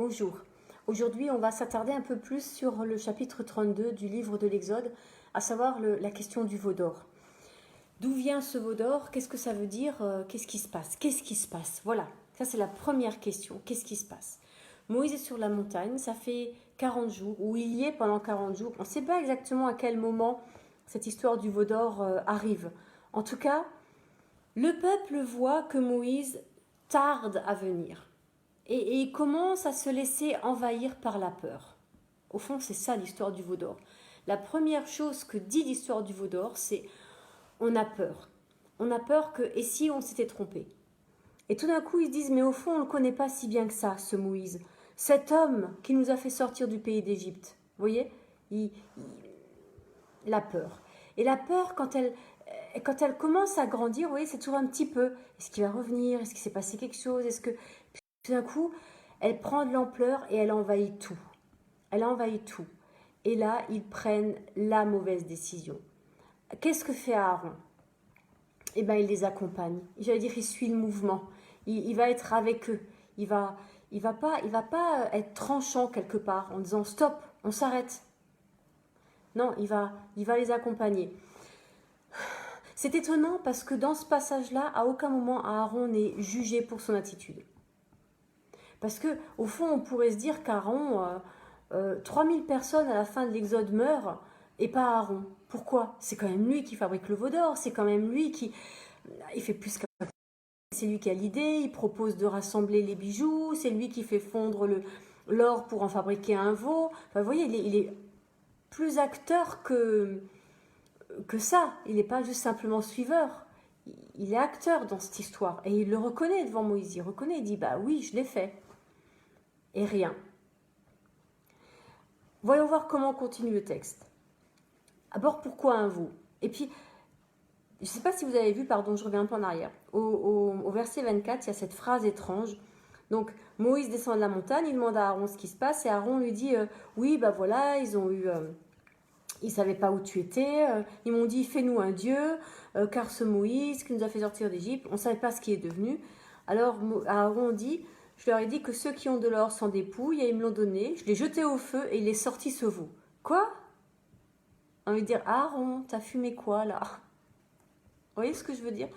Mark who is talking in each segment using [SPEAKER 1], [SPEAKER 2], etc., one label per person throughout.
[SPEAKER 1] Bonjour. Aujourd'hui, on va s'attarder un peu plus sur le chapitre 32 du livre de l'Exode, à savoir la question du veau d'or. D'où vient ce veau d'or? Qu'est-ce que ça veut dire? Qu'est-ce qui se passe? Qu'est-ce qui se passe? Voilà, ça c'est la première question. Qu'est-ce qui se passe? Moïse est sur la montagne, ça fait 40 jours, ou il y est pendant 40 jours. On ne sait pas exactement à quel moment cette histoire du veau d'or arrive. En tout cas, le peuple voit que Moïse tarde à venir. Et il commence à se laisser envahir par la peur. Au fond, c'est ça l'histoire du veau d'or. La première chose que dit l'histoire du veau d'or, c'est on a peur. On a peur que, et si on s'était trompé? Et tout d'un coup, ils se disent, mais au fond, on ne le connaît pas si bien que ça, ce Moïse. Cet homme qui nous a fait sortir du pays d'Égypte. Vous voyez, la peur. Et la peur, quand elle commence à grandir, vous voyez, c'est toujours un petit peu, est-ce qu'il va revenir? Est-ce qu'il s'est passé quelque chose? Est-ce que... Tout d'un coup, elle prend de l'ampleur et elle envahit tout. Elle envahit tout. Et là, ils prennent la mauvaise décision. Qu'est-ce que fait Aaron? Eh bien, il les accompagne. J'allais dire, il suit le mouvement. Il va être avec eux. Il va pas être tranchant quelque part en disant stop, on s'arrête. Non, il va les accompagner. C'est étonnant parce que dans ce passage-là, à aucun moment Aaron n'est jugé pour son attitude. Parce que au fond, on pourrait se dire qu'Aaron, 3000 personnes à la fin de l'Exode meurent et pas Aaron. Pourquoi? C'est quand même lui qui fabrique le veau d'or, c'est quand même lui qui... Il fait plus qu'un... C'est lui qui a l'idée, il propose de rassembler les bijoux, c'est lui qui fait fondre l'or pour en fabriquer un veau. Enfin, vous voyez, il est plus acteur que ça. Il n'est pas juste simplement suiveur. Il est acteur dans cette histoire. Et il le reconnaît devant Moïse. Il reconnaît, il dit, bah oui, je l'ai fait. Et rien. Voyons voir comment continue le texte. D'abord, pourquoi un veau? Et puis, je ne sais pas si vous avez vu, pardon, je reviens un peu en arrière. Au verset 24, il y a cette phrase étrange. Donc, Moïse descend de la montagne, il demande à Aaron ce qui se passe, et Aaron lui dit, oui, bah voilà, ils ne savaient pas où tu étais, ils m'ont dit, fais-nous un dieu, car ce Moïse qui nous a fait sortir d'Égypte, on ne savait pas ce qu'il est devenu. Alors, Aaron dit, je leur ai dit que ceux qui ont de l'or s'en dépouillent, et ils me l'ont donné, je l'ai jeté au feu, et il est sorti ce veau. Quoi? On veut dire, Aaron, t'as fumé quoi là? Vous voyez ce que je veux dire?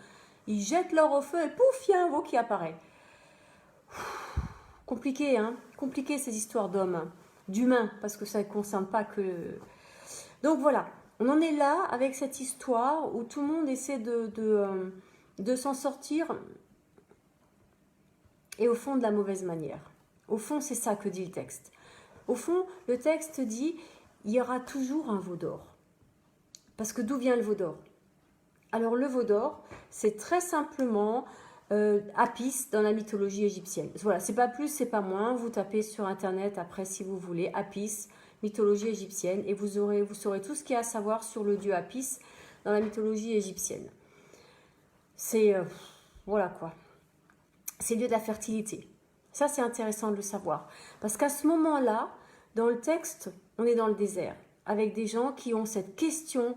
[SPEAKER 1] Il jette l'or au feu et pouf, il y a un veau qui apparaît. Compliqué, hein? Compliqué ces histoires d'hommes, d'humains, parce que ça ne concerne pas que... Donc voilà, on en est là avec cette histoire où tout le monde essaie de s'en sortir et au fond de la mauvaise manière. Au fond, c'est ça que dit le texte. Au fond, le texte dit, il y aura toujours un veau d'or. Parce que d'où vient le veau d'or? Alors le veau d'or, c'est très simplement Apis dans la mythologie égyptienne. Voilà, c'est pas plus, c'est pas moins. Vous tapez sur internet après si vous voulez Apis, mythologie égyptienne, et vous saurez tout ce qu'il y a à savoir sur le dieu Apis dans la mythologie égyptienne. C'est voilà quoi. C'est le dieu de la fertilité. Ça c'est intéressant de le savoir parce qu'à ce moment-là, dans le texte, on est dans le désert avec des gens qui ont cette question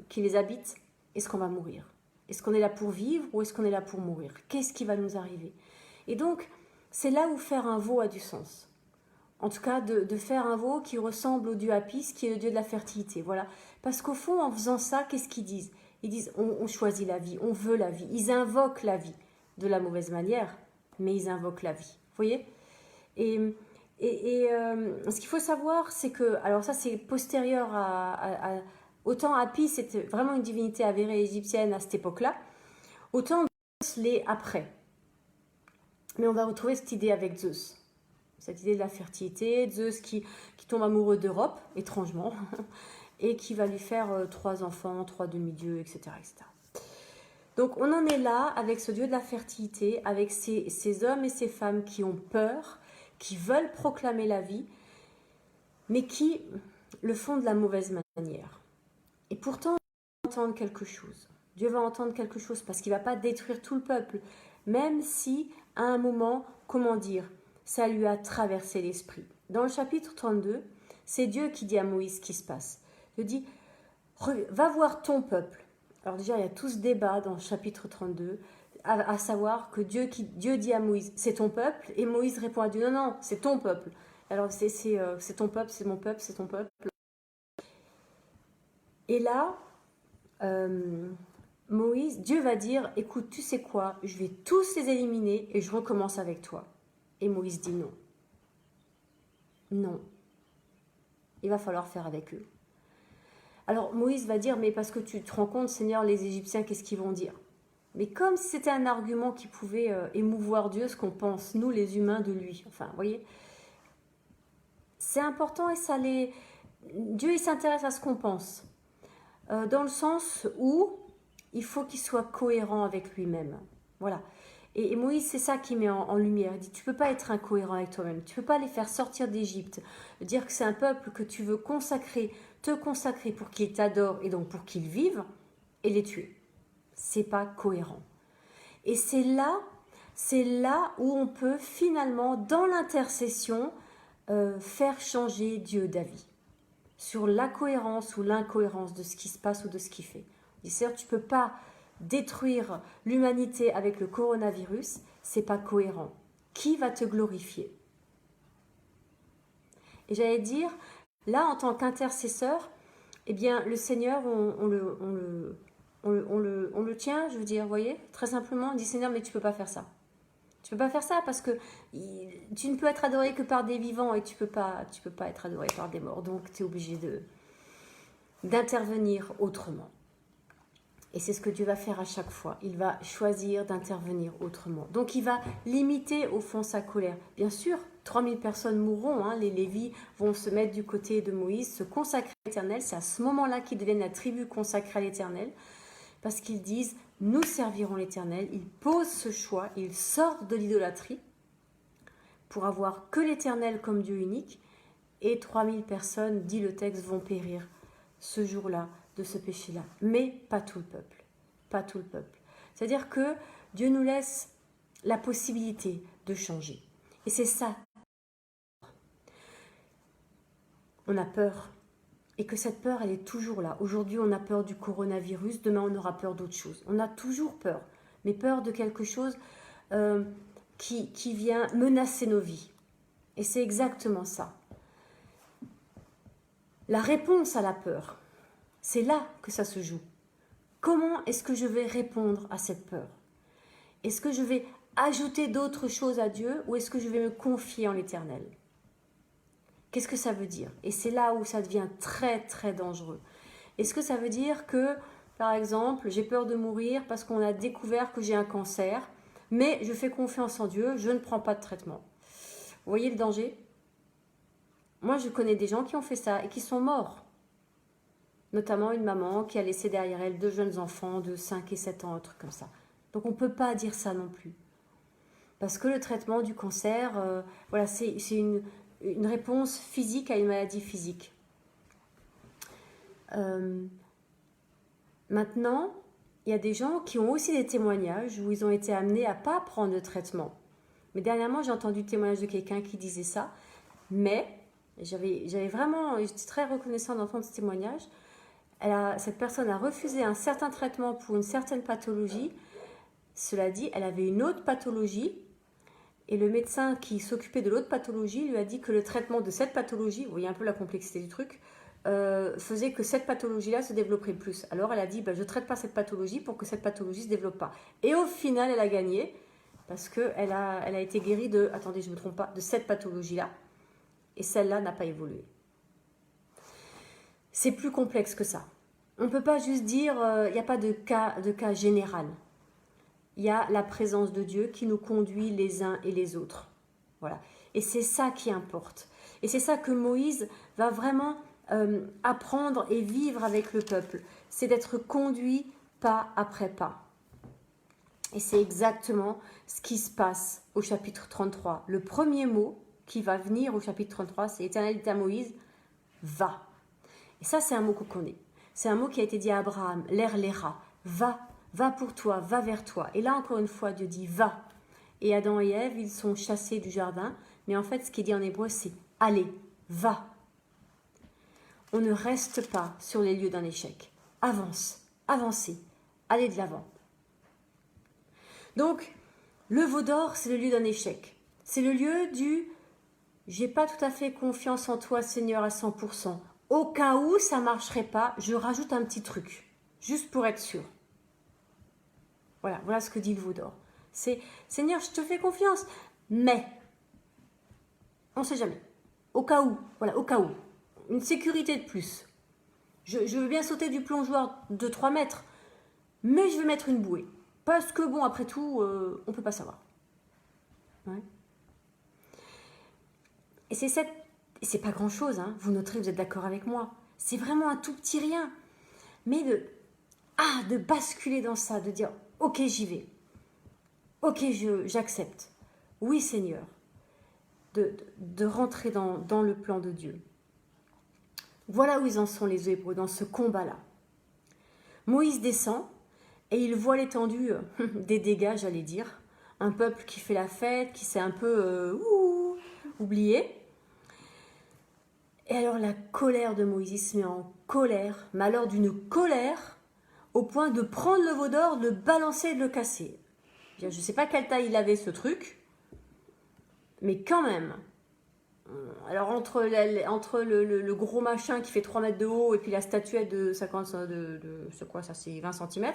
[SPEAKER 1] qui les habite. Est-ce qu'on va mourir? Est-ce qu'on est là pour vivre ou est-ce qu'on est là pour mourir? Qu'est-ce qui va nous arriver? Et donc, c'est là où faire un veau a du sens. En tout cas, de faire un veau qui ressemble au dieu Apis, qui est le dieu de la fertilité. Voilà. Parce qu'au fond, en faisant ça, qu'est-ce qu'ils disent? Ils disent, on choisit la vie, on veut la vie. Ils invoquent la vie de la mauvaise manière, mais ils invoquent la vie. Vous voyez? Et ce qu'il faut savoir, c'est que, alors ça c'est postérieur autant Apis c'était vraiment une divinité avérée égyptienne à cette époque-là, autant Zeus l'est après. Mais on va retrouver cette idée avec Zeus, cette idée de la fertilité, Zeus qui tombe amoureux d'Europe, étrangement, et qui va lui faire 3 enfants, 3 demi-dieux, etc., etc. Donc on en est là avec ce dieu de la fertilité, avec ces hommes et ces femmes qui ont peur, qui veulent proclamer la vie, mais qui le font de la mauvaise manière. Et pourtant, Dieu va entendre quelque chose. Dieu va entendre quelque chose parce qu'il ne va pas détruire tout le peuple, même si, à un moment, comment dire, ça lui a traversé l'esprit. Dans le chapitre 32, c'est Dieu qui dit à Moïse ce qui se passe. Dieu dit, va voir ton peuple. Alors déjà, il y a tout ce débat dans le chapitre 32. à savoir que Dieu dit à Moïse, c'est ton peuple, et Moïse répond à Dieu, non, non, c'est ton peuple. Alors c'est ton peuple, c'est mon peuple, c'est ton peuple. Et là, Moïse, Dieu va dire, écoute, tu sais quoi, je vais tous les éliminer et je recommence avec toi. Et Moïse dit non. Non. Il va falloir faire avec eux. Alors Moïse va dire, mais parce que tu te rends compte, Seigneur, les Égyptiens, qu'est-ce qu'ils vont dire? Mais comme si c'était un argument qui pouvait émouvoir Dieu, ce qu'on pense, nous les humains, de lui. Enfin, vous voyez, c'est important et ça les... Dieu, il s'intéresse à ce qu'on pense. Dans le sens où il faut qu'il soit cohérent avec lui-même. Voilà. Et Moïse, c'est ça qui met en lumière. Il dit, tu ne peux pas être incohérent avec toi-même. Tu ne peux pas les faire sortir d'Égypte. Dire que c'est un peuple que tu veux te consacrer pour qu'ils t'adorent et donc pour qu'ils vivent, et les tuer. C'est pas cohérent. Et c'est là où on peut finalement, dans l'intercession, faire changer Dieu d'avis sur la cohérence ou l'incohérence de ce qui se passe ou de ce qu'il fait. Il dit, Seigneur, tu ne peux pas détruire l'humanité avec le coronavirus, c'est pas cohérent. Qui va te glorifier? Et j'allais dire, là, en tant qu'intercesseur, eh bien, le Seigneur, on le tient, je veux dire, vous voyez, très simplement, on dit, Seigneur, mais tu ne peux pas faire ça. Tu ne peux pas faire ça parce que tu ne peux être adoré que par des vivants et tu peux pas être adoré par des morts. Donc, tu es obligé d'intervenir autrement. Et c'est ce que Dieu va faire à chaque fois. Il va choisir d'intervenir autrement. Donc, il va limiter au fond sa colère. Bien sûr, 3000 personnes mourront. Hein. Les Lévites vont se mettre du côté de Moïse, se consacrer à l'Éternel. C'est à ce moment-là qu'ils deviennent la tribu consacrée à l'Éternel. Parce qu'ils disent, nous servirons l'Éternel. Ils posent ce choix, ils sortent de l'idolâtrie pour avoir que l'Éternel comme Dieu unique. Et 3000 personnes, dit le texte, vont périr ce jour-là de ce péché-là. Mais pas tout le peuple. Pas tout le peuple. C'est-à-dire que Dieu nous laisse la possibilité de changer. Et c'est ça. On a peur. Et que cette peur, elle est toujours là. Aujourd'hui, on a peur du coronavirus. Demain, on aura peur d'autre chose. On a toujours peur. Mais peur de quelque chose qui vient menacer nos vies. Et c'est exactement ça. La réponse à la peur, c'est là que ça se joue. Comment est-ce que je vais répondre à cette peur? Est-ce que je vais ajouter d'autres choses à Dieu ou est-ce que je vais me confier en l'Éternel? Qu'est-ce que ça veut dire? Et c'est là où ça devient très très dangereux. Est-ce que ça veut dire que, par exemple, j'ai peur de mourir parce qu'on a découvert que j'ai un cancer, mais je fais confiance en Dieu, je ne prends pas de traitement? Vous voyez le danger? Moi, je connais des gens qui ont fait ça et qui sont morts. Notamment une maman qui a laissé derrière elle 2 jeunes enfants de 5 et 7 ans, un truc comme ça. Donc on ne peut pas dire ça non plus. Parce que le traitement du cancer, voilà, c'est une réponse physique à une maladie physique. Maintenant, il y a des gens qui ont aussi des témoignages où ils ont été amenés à ne pas prendre de traitement. Mais dernièrement, j'ai entendu le témoignage de quelqu'un qui disait ça. Mais j'avais vraiment, j'étais très reconnaissante d'entendre ce témoignage. Cette personne a refusé un certain traitement pour une certaine pathologie. Cela dit, elle avait une autre pathologie. Et le médecin qui s'occupait de l'autre pathologie lui a dit que le traitement de cette pathologie, vous voyez un peu la complexité du truc, faisait que cette pathologie-là se développerait plus. Alors elle a dit, je ne traite pas cette pathologie pour que cette pathologie ne se développe pas. Et au final, elle a gagné parce qu'elle a été guérie de, attendez, je ne me trompe pas, de cette pathologie-là. Et celle-là n'a pas évolué. C'est plus complexe que ça. On ne peut pas juste dire, il n'y a pas de cas général. Il y a la présence de Dieu qui nous conduit les uns et les autres. Voilà. Et c'est ça qui importe. Et c'est ça que Moïse va vraiment apprendre et vivre avec le peuple. C'est d'être conduit pas après pas. Et c'est exactement ce qui se passe au chapitre 33. Le premier mot qui va venir au chapitre 33, c'est l'Éternel dit à Moïse, va. Et ça, c'est un mot qu'on connaît. C'est un mot qui a été dit à Abraham, l'Era, va pour toi, va vers toi. Et là, encore une fois, Dieu dit, va. Et Adam et Ève, ils sont chassés du jardin. Mais en fait, ce qui est dit en hébreu, c'est, allez, va. On ne reste pas sur les lieux d'un échec. Avance, avancez, allez de l'avant. Donc, le veau d'or, c'est le lieu d'un échec. C'est le lieu du « j'ai pas tout à fait confiance en toi, Seigneur, à 100%. Au cas où ça marcherait pas, je rajoute un petit truc, juste pour être sûr. » Voilà ce que dit le veau d'or. C'est « Seigneur, je te fais confiance, mais on ne sait jamais. Au cas où, voilà, au cas où. Une sécurité de plus. Je veux bien sauter du plongeoir de 3 mètres, mais je vais mettre une bouée. Parce que bon, après tout, on ne peut pas savoir. » Ouais. Et c'est pas grand chose, hein. Vous noterez, vous êtes d'accord avec moi. C'est vraiment un tout petit rien. Mais de basculer dans ça, de dire ok, j'y vais. Ok, j'accepte. Oui, Seigneur. De rentrer dans le plan de Dieu. Voilà où ils en sont les Hébreux, dans ce combat-là. Moïse descend et il voit l'étendue des dégâts, j'allais dire. Un peuple qui fait la fête, qui s'est un peu oublié. Et alors la colère de Moïse, il se met en colère, mais alors d'une colère au point de prendre le veau d'or, de le balancer et de le casser. Je ne sais pas quelle taille il avait ce truc, mais quand même. Alors entre le gros machin qui fait 3 mètres de haut et puis la statuette de 50 c'est quoi ça, c'est 20 cm.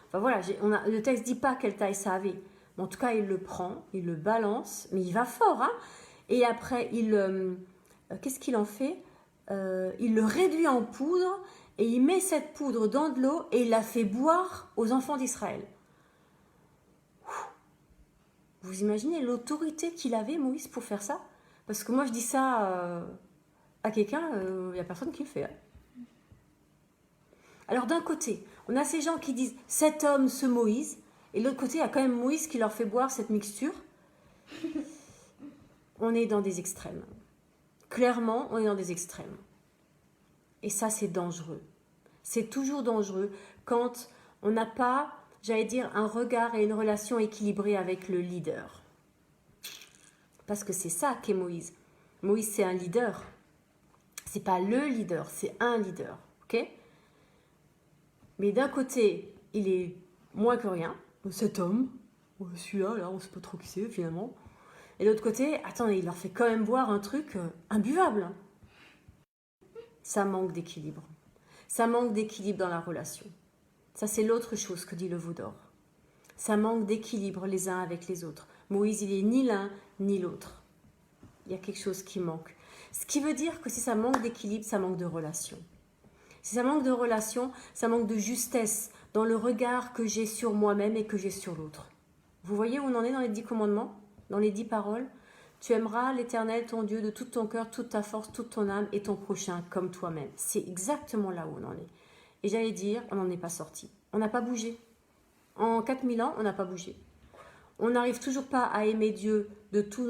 [SPEAKER 1] Enfin voilà, le texte dit pas quelle taille ça avait. Mais en tout cas, il le prend, il le balance, mais il va fort, hein. Et après, qu'est-ce qu'il en fait? Il le réduit en poudre et il met cette poudre dans de l'eau et il la fait boire aux enfants d'Israël. Vous imaginez l'autorité qu'il avait, Moïse, pour faire ça? Parce que moi, je dis ça à quelqu'un, il n'y a personne qui le fait. Alors d'un côté, on a ces gens qui disent « cet homme, ce Moïse », et de l'autre côté, il y a quand même Moïse qui leur fait boire cette mixture. On est dans des extrêmes. Clairement, on est dans des extrêmes. Et ça, c'est dangereux. C'est toujours dangereux quand on n'a pas, j'allais dire, un regard et une relation équilibrée avec le leader. Parce que c'est ça qu'est Moïse. Moïse, c'est un leader. C'est pas le leader, c'est un leader. Ok? Mais d'un côté, il est moins que rien. Cet homme, celui-là, là, on ne sait pas trop qui c'est finalement. Et de l'autre côté, attendez, il leur fait quand même boire un truc imbuvable. Ça manque d'équilibre. Ça manque d'équilibre dans la relation. Ça, c'est l'autre chose que dit le veau d'or. Ça manque d'équilibre les uns avec les autres. Moïse, il est ni l'un ni l'autre. Il y a quelque chose qui manque. Ce qui veut dire que si ça manque d'équilibre, ça manque de relation. Si ça manque de relation, ça manque de justesse dans le regard que j'ai sur moi-même et que j'ai sur l'autre. Vous voyez où on en est dans les 10 commandements, dans les 10 paroles? Tu aimeras l'Éternel, ton Dieu, de tout ton cœur, toute ta force, toute ton âme et ton prochain comme toi-même. C'est exactement là où on en est. Et j'allais dire, on n'en est pas sorti. On n'a pas bougé. En 4000 ans, on n'a pas bougé. On n'arrive toujours pas à aimer Dieu de tout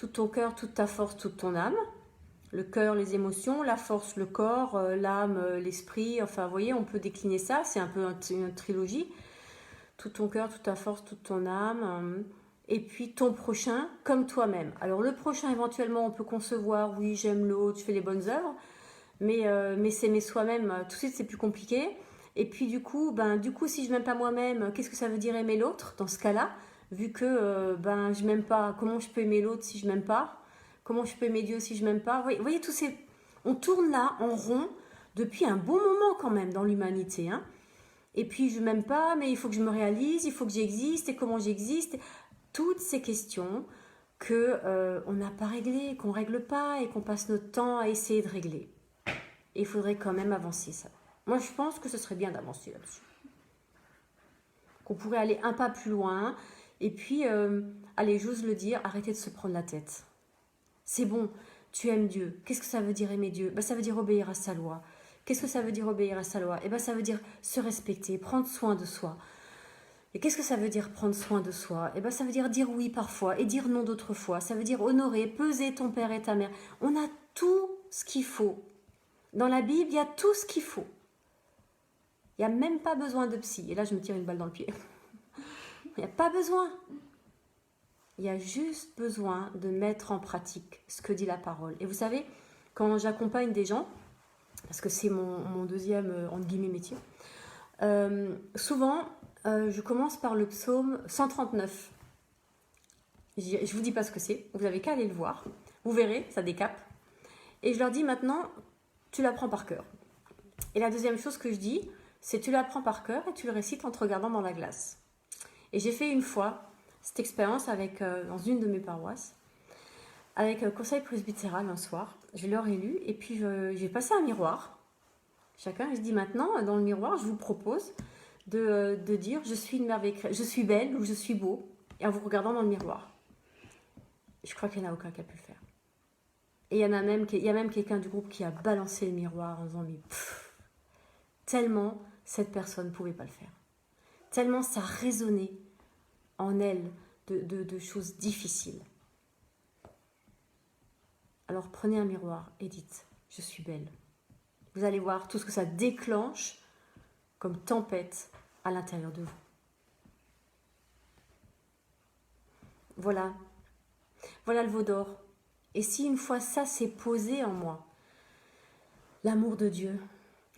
[SPEAKER 1] ton cœur, toute ta force, toute ton âme. Le cœur, les émotions, la force, le corps, l'âme, l'esprit. Enfin, vous voyez, on peut décliner ça. C'est un peu une trilogie. Tout ton cœur, toute ta force, toute ton âme. Et puis ton prochain comme toi-même. Alors le prochain, éventuellement, on peut concevoir, oui, j'aime l'autre, je fais les bonnes œuvres. Mais s'aimer soi-même, tout de suite, c'est plus compliqué. Et puis du coup, si je m'aime pas moi-même, qu'est-ce que ça veut dire aimer l'autre dans ce cas-là? Vu que je m'aime pas, comment je peux aimer l'autre si je m'aime pas? Comment je peux aimer Dieu si je m'aime pas? Vous voyez, on tourne là en rond depuis un bon moment quand même dans l'humanité. Hein. Et puis je m'aime pas, mais il faut que je me réalise, il faut que j'existe, et comment j'existe? Toutes ces questions qu'on n'a pas réglées, qu'on règle pas et qu'on passe notre temps à essayer de régler. Et il faudrait quand même avancer ça. Moi, je pense que ce serait bien d'avancer là-dessus. Qu'on pourrait aller un pas plus loin. Et puis, allez, j'ose le dire, arrêtez de se prendre la tête. C'est bon, tu aimes Dieu. Qu'est-ce que ça veut dire aimer Dieu? Ça veut dire obéir à sa loi. Qu'est-ce que ça veut dire obéir à sa loi? Ça veut dire se respecter, prendre soin de soi. Et qu'est-ce que ça veut dire prendre soin de soi? Ça veut dire dire oui parfois et dire non d'autres fois. Ça veut dire honorer, peser ton père et ta mère. On a tout ce qu'il faut. Dans la Bible, il y a tout ce qu'il faut. Il n'y a même pas besoin de psy. Et là, je me tire une balle dans le pied. Il n'y a pas besoin. Il y a juste besoin de mettre en pratique ce que dit la parole. Et vous savez, quand j'accompagne des gens, parce que c'est mon deuxième, entre guillemets, métier, souvent, Je commence par le psaume 139. Je vous dis pas ce que c'est, vous n'avez qu'à aller le voir. Vous verrez, ça décape. Et je leur dis maintenant, tu l'apprends par cœur. Et la deuxième chose que je dis, c'est tu l'apprends par cœur et tu le récites en te regardant dans la glace. Et j'ai fait une fois cette expérience dans une de mes paroisses, avec le conseil presbytéral un soir. Je leur ai lu et puis j'ai passé un miroir. Chacun, je dis maintenant, dans le miroir, je vous propose de dire je suis une merveille, je suis belle ou je suis beau, et en vous regardant dans le miroir. Je crois qu'il n'y en a aucun qui a pu le faire. Et il y a même quelqu'un du groupe qui a balancé le miroir en disant mais tellement cette personne ne pouvait pas le faire. Tellement ça résonnait en elle de choses difficiles. Alors prenez un miroir et dites je suis belle. Vous allez voir tout ce que ça déclenche comme tempête à l'intérieur de vous. Voilà. Voilà le veau d'or. Et si une fois ça s'est posé en moi, l'amour de Dieu,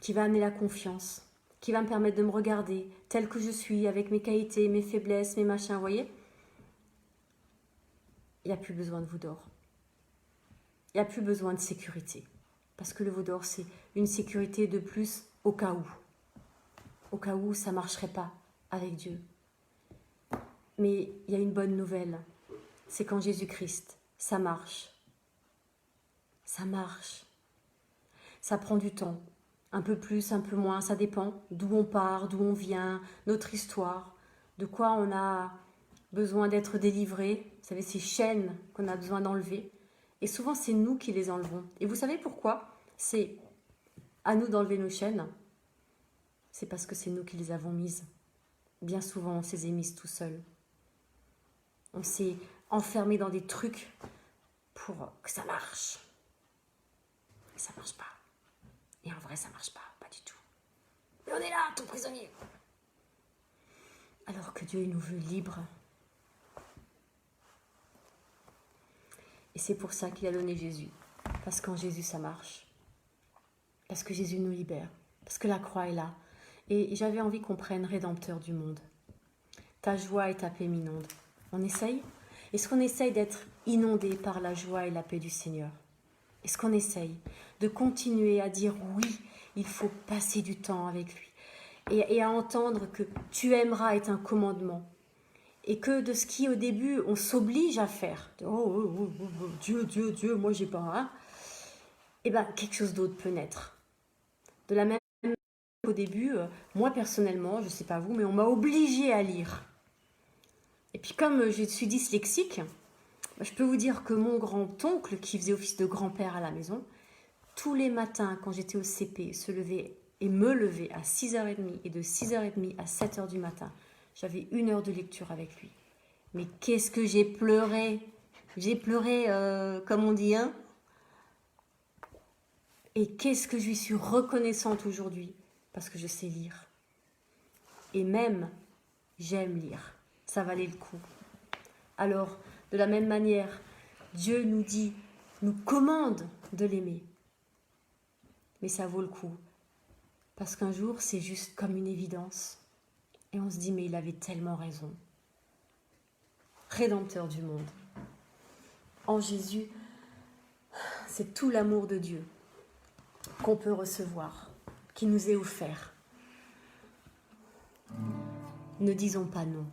[SPEAKER 1] qui va amener la confiance, qui va me permettre de me regarder tel que je suis, avec mes qualités, mes faiblesses, mes machins, vous voyez, il n'y a plus besoin de veau d'or. Il n'y a plus besoin de sécurité. Parce que le veau d'or, c'est une sécurité de plus au cas où. Au cas où ça ne marcherait pas avec Dieu. Mais il y a une bonne nouvelle. C'est qu'en Jésus-Christ, ça marche. Ça marche. Ça prend du temps. Un peu plus, un peu moins, ça dépend d'où on part, d'où on vient, notre histoire, de quoi on a besoin d'être délivré. Vous savez, ces chaînes qu'on a besoin d'enlever. Et souvent, c'est nous qui les enlevons. Et vous savez pourquoi? C'est à nous d'enlever nos chaînes. C'est parce que c'est nous qui les avons mises. Bien souvent, on s'est mises tout seul. On s'est enfermé dans des trucs pour que ça marche. Mais ça marche pas. Et en vrai, ça marche pas du tout. Mais on est là, tout prisonnier. Alors que Dieu, il nous veut libres. Et c'est pour ça qu'il a donné Jésus. Parce qu'en Jésus, ça marche. Parce que Jésus nous libère. Parce que la croix est là. Et j'avais envie qu'on prenne Rédempteur du monde. Ta joie et ta paix m'inondent. On essaye? Est-ce qu'on essaye d'être inondé par la joie et la paix du Seigneur? Est-ce qu'on essaye de continuer à dire oui, il faut passer du temps avec lui et à entendre que tu aimeras est un commandement et que de ce qui au début on s'oblige à faire, Dieu, moi j'ai pas, hein, et bien quelque chose d'autre peut naître. De la même manière qu'au début, moi personnellement, je sais pas vous, mais on m'a obligée à lire. Et puis comme je suis dyslexique, je peux vous dire que mon grand-oncle, qui faisait office de grand-père à la maison, tous les matins, quand j'étais au CP, se levait et me levait à 6h30 et de 6h30 à 7h du matin. J'avais 1 heure de lecture avec lui. Mais qu'est-ce que j'ai pleuré! J'ai pleuré, comme on dit, hein? Et qu'est-ce que je lui suis reconnaissante aujourd'hui, parce que je sais lire. Et même, j'aime lire. Ça valait le coup. Alors, de la même manière, Dieu nous commande de l'aimer. Mais ça vaut le coup. Parce qu'un jour, c'est juste comme une évidence. Et on se dit, mais il avait tellement raison. Rédempteur du monde. En Jésus, c'est tout l'amour de Dieu qu'on peut recevoir, qui nous est offert. Ne disons pas non.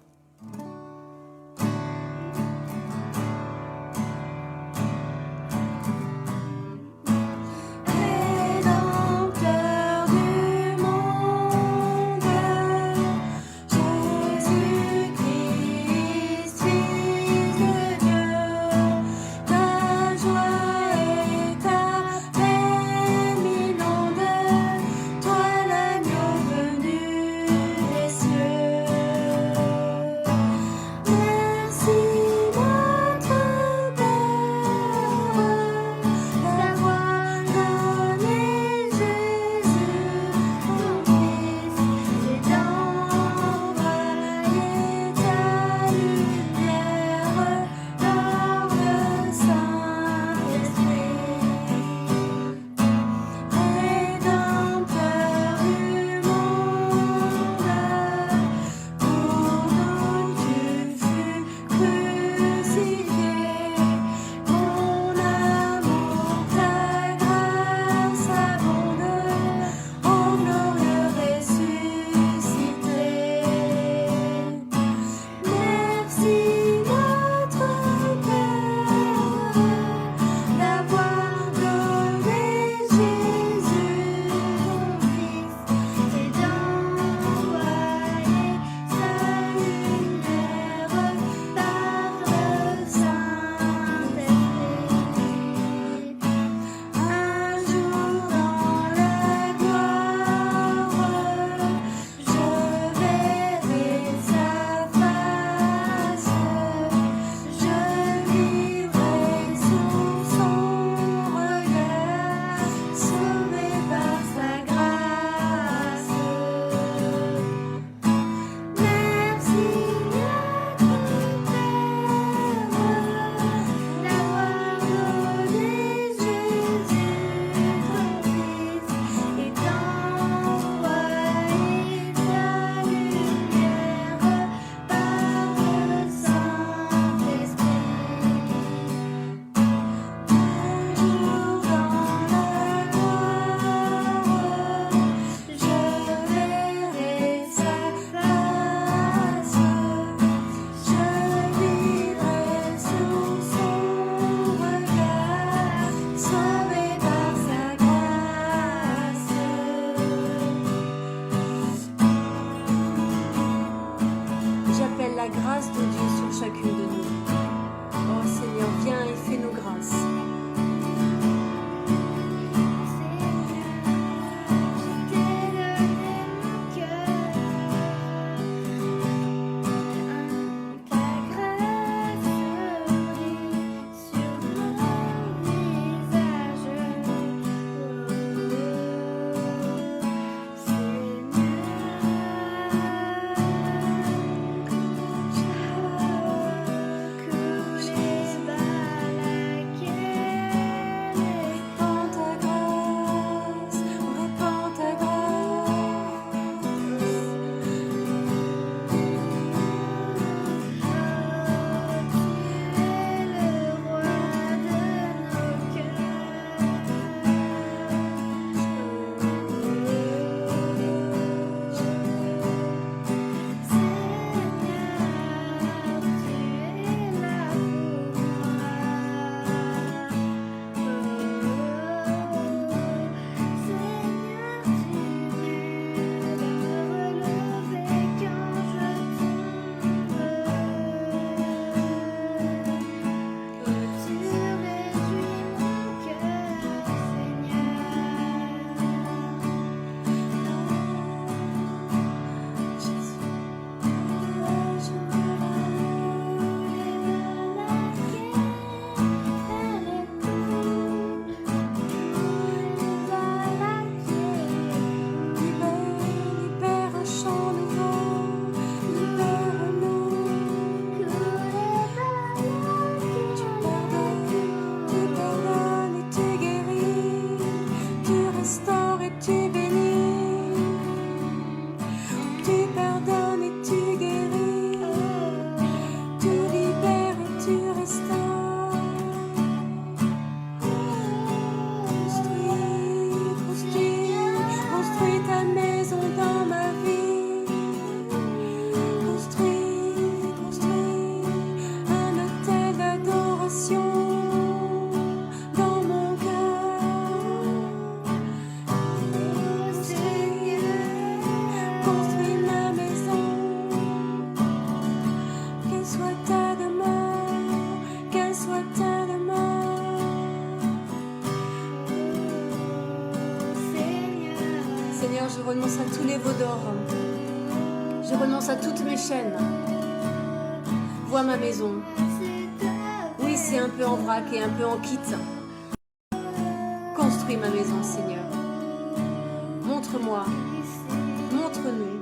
[SPEAKER 1] Seigneur, je renonce à tous les veaux d'or. Je renonce à toutes mes chaînes. Vois ma maison. Oui, c'est un peu en vrac et un peu en kit. Construis ma maison, Seigneur. Montre-moi. Montre-nous.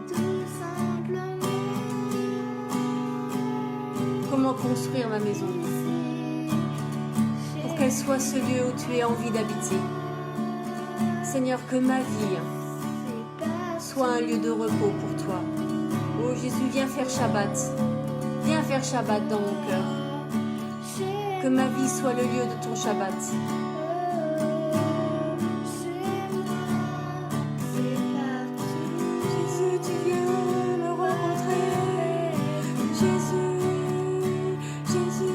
[SPEAKER 1] Comment construire ma maison pour qu'elle soit ce lieu où tu aies envie d'habiter. Seigneur, que ma vie soit un lieu de repos pour toi. Oh Jésus, viens faire Shabbat. Viens faire Shabbat dans mon cœur. Que ma vie soit le lieu de ton Shabbat. Jésus, tu viens me rencontrer. Jésus, Jésus.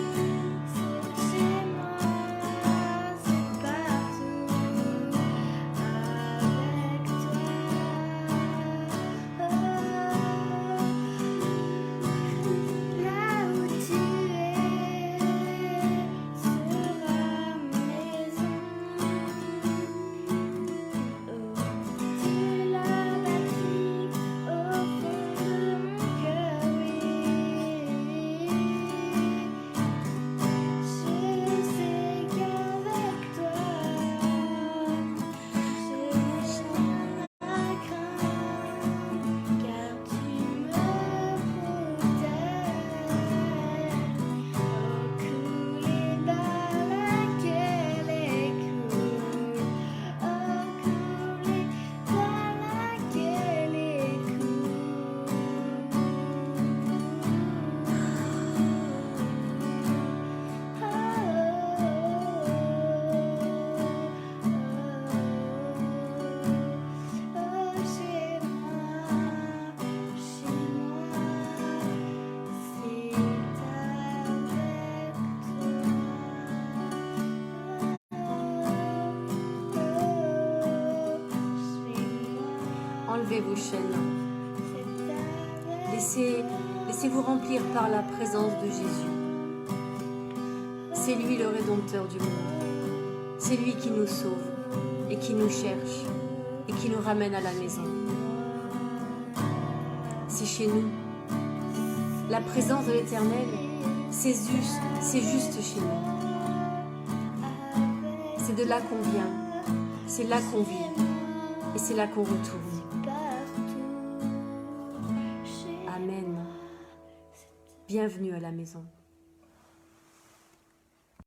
[SPEAKER 1] Enlevez vos chaînes. Laissez-vous remplir par la présence de Jésus. C'est lui le Rédempteur du monde. C'est lui qui nous sauve et qui nous cherche et qui nous ramène à la maison. C'est chez nous. La présence de l'Éternel, c'est juste chez nous. C'est de là qu'on vient, c'est là qu'on vit et c'est là qu'on retourne. Amen. Bienvenue à la maison.